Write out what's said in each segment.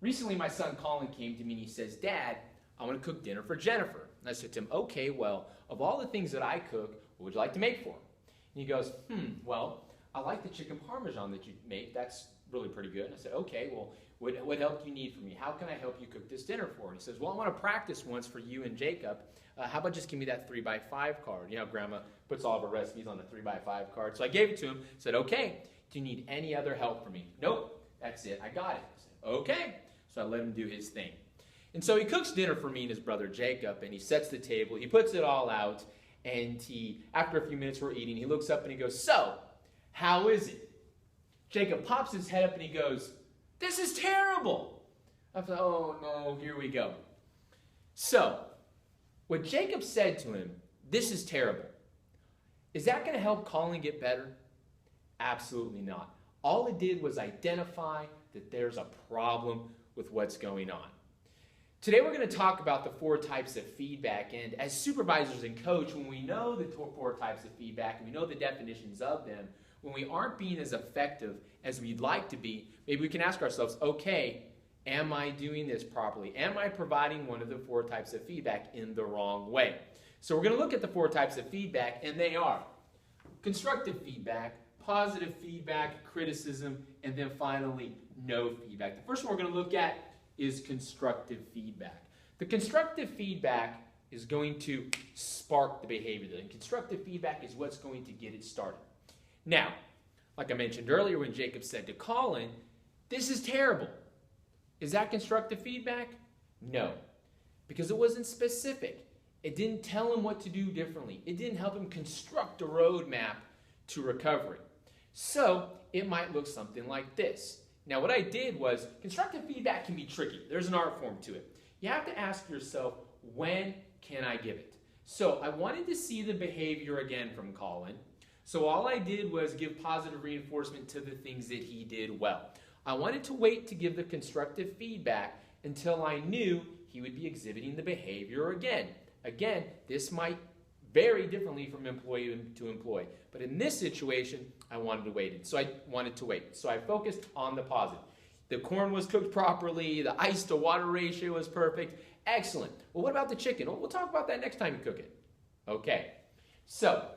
recently my son Colin came to me and he says, Dad, I want to cook dinner for Jennifer. And I said to him, okay, well, of all the things that I cook, what would you like to make for him? And he goes, well, I like the chicken parmesan that you make. That's really pretty good. And I said, okay, well, what help do you need from me? How can I help you cook this dinner for? And he says, well, I want to practice once for you and Jacob. How about just give me that 3x5 card? You know, Grandma puts all of her recipes on the 3x5 card. So I gave it to him, said, okay, do you need any other help from me? Nope, that's it, I got it. I said, okay. So I let him do his thing. And so he cooks dinner for me and his brother Jacob, and he sets the table, he puts it all out, and after a few minutes we're eating, he looks up and he goes, so, how is it? Jacob pops his head up and he goes, this is terrible. I thought, oh no, here we go. So, what Jacob said to him, this is terrible. Is that going to help Colin get better? Absolutely not. All it did was identify that there's a problem with what's going on. Today we're going to talk about the 4 types of feedback, and as supervisors and coach, when we know the 4 types of feedback and we know the definitions of them, when we aren't being as effective as we'd like to be, maybe we can ask ourselves, okay, am I doing this properly? Am I providing one of the 4 types of feedback in the wrong way? So we're going to look at the 4 types of feedback, and they are constructive feedback, positive feedback, criticism, and then finally, no feedback. The first one we're going to look at is constructive feedback. The constructive feedback is going to spark the behavior. And constructive feedback is what's going to get it started. Now, like I mentioned earlier when Jacob said to Colin, this is terrible. Is that constructive feedback? No, because it wasn't specific. It didn't tell him what to do differently. It didn't help him construct a roadmap to recovery. So it might look something like this. Now what I did was, constructive feedback can be tricky. There's an art form to it. You have to ask yourself, when can I give it? So I wanted to see the behavior again from Colin. So all I did was give positive reinforcement to the things that he did well. I wanted to wait to give the constructive feedback until I knew he would be exhibiting the behavior again. Again, this might vary differently from employee to employee. But in this situation, I wanted to wait. So I focused on the positive. The corn was cooked properly. The ice to water ratio was perfect. Excellent. Well, what about the chicken? Well, we'll talk about that next time you cook it. Okay. So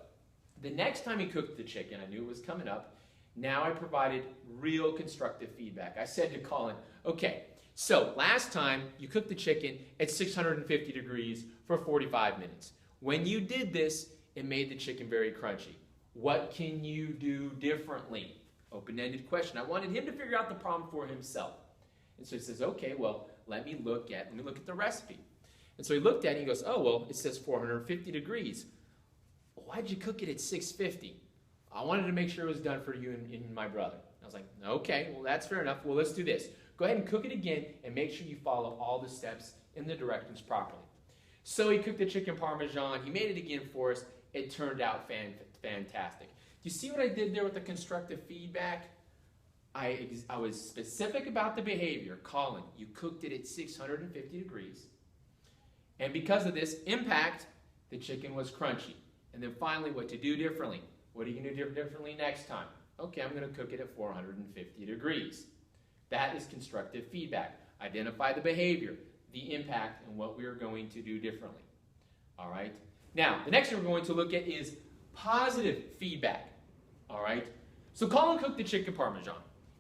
the next time he cooked the chicken, I knew it was coming up. Now I provided real constructive feedback. I said to Colin, okay, so last time you cooked the chicken at 650 degrees for 45 minutes. When you did this, it made the chicken very crunchy. What can you do differently? Open-ended question. I wanted him to figure out the problem for himself. And so he says, okay, well, let me look at the recipe. And so he looked at it and he goes, oh, well, it says 450 degrees. Well, why'd you cook it at 650? I wanted to make sure it was done for you and my brother. I was like, okay, well, that's fair enough. Well, let's do this. Go ahead and cook it again and make sure you follow all the steps in the directions properly. So he cooked the chicken parmesan. He made it again for us. It turned out fantastic. You see what I did there with the constructive feedback? I was specific about the behavior. Colin, you cooked it at 650 degrees. And because of this impact, the chicken was crunchy. And then finally, what to do differently. What are you going to do differently next time? Okay, I'm going to cook it at 450 degrees. That is constructive feedback. Identify the behavior, the impact, and what we are going to do differently. All right? Now, the next thing we're going to look at is positive feedback. All right? So Colin cooked the chicken parmesan.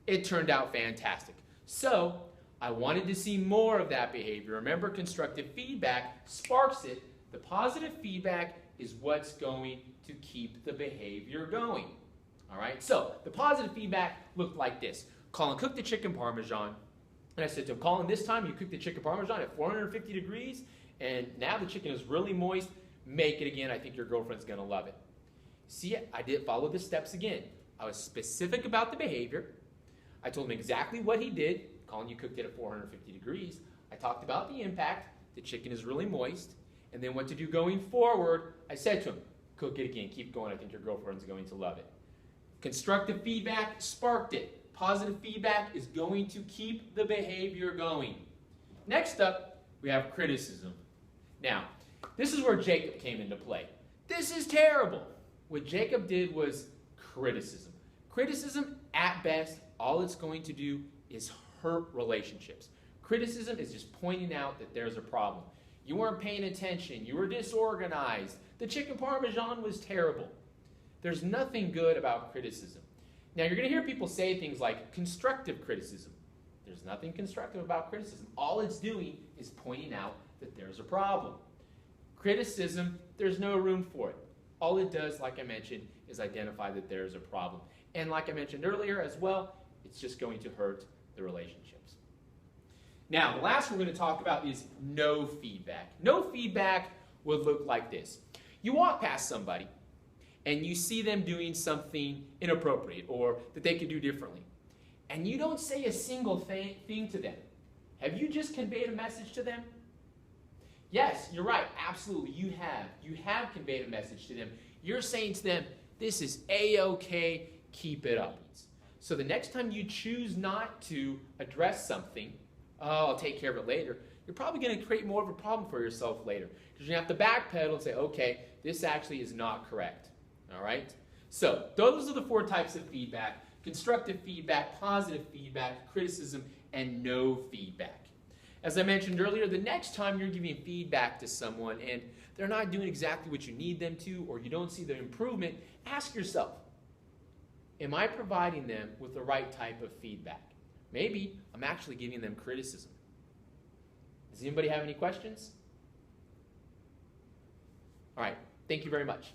It turned out fantastic. So I wanted to see more of that behavior. Remember, constructive feedback sparks it. The positive feedback is what's going to keep the behavior going. All right? So the positive feedback looked like this. Colin cooked the chicken parmesan. And I said to him, Colin, this time you cooked the chicken parmesan at 450 degrees, and now the chicken is really moist. Make it again. I think your girlfriend's going to love it. See, I did follow the steps again. I was specific about the behavior. I told him exactly what he did. Colin, you cooked it at 450 degrees. I talked about the impact. The chicken is really moist. And then what to do going forward, I said to him, cook it again. Keep going. I think your girlfriend's going to love it. Constructive feedback sparked it. Positive feedback is going to keep the behavior going. Next up, we have criticism. Now, this is where Jacob came into play. This is terrible. What Jacob did was criticism. Criticism, at best, all it's going to do is hurt relationships. Criticism is just pointing out that there's a problem. You weren't paying attention. You were disorganized. The chicken parmesan was terrible. There's nothing good about criticism. Now, you're going to hear people say things like constructive criticism. There's nothing constructive about criticism. All it's doing is pointing out that there's a problem. Criticism, there's no room for it. All it does, like I mentioned, is identify that there's a problem. And like I mentioned earlier as well, it's just going to hurt the relationships. Now, the last we're going to talk about is no feedback. No feedback would look like this. You walk past somebody, and you see them doing something inappropriate or that they could do differently, and you don't say a single thing to them. Have you just conveyed a message to them? Yes, you're right. Absolutely, you have. You have conveyed a message to them. You're saying to them, this is A-okay, keep it up. So the next time you choose not to address something, I'll take care of it later, you're probably going to create more of a problem for yourself later. Because you're going to have to backpedal and say, okay, this actually is not correct. All right? So those are the 4 types of feedback: constructive feedback, positive feedback, criticism, and no feedback. As I mentioned earlier, the next time you're giving feedback to someone and they're not doing exactly what you need them to, or you don't see the improvement, ask yourself, am I providing them with the right type of feedback? Maybe I'm actually giving them criticism. Does anybody have any questions? All right, thank you very much.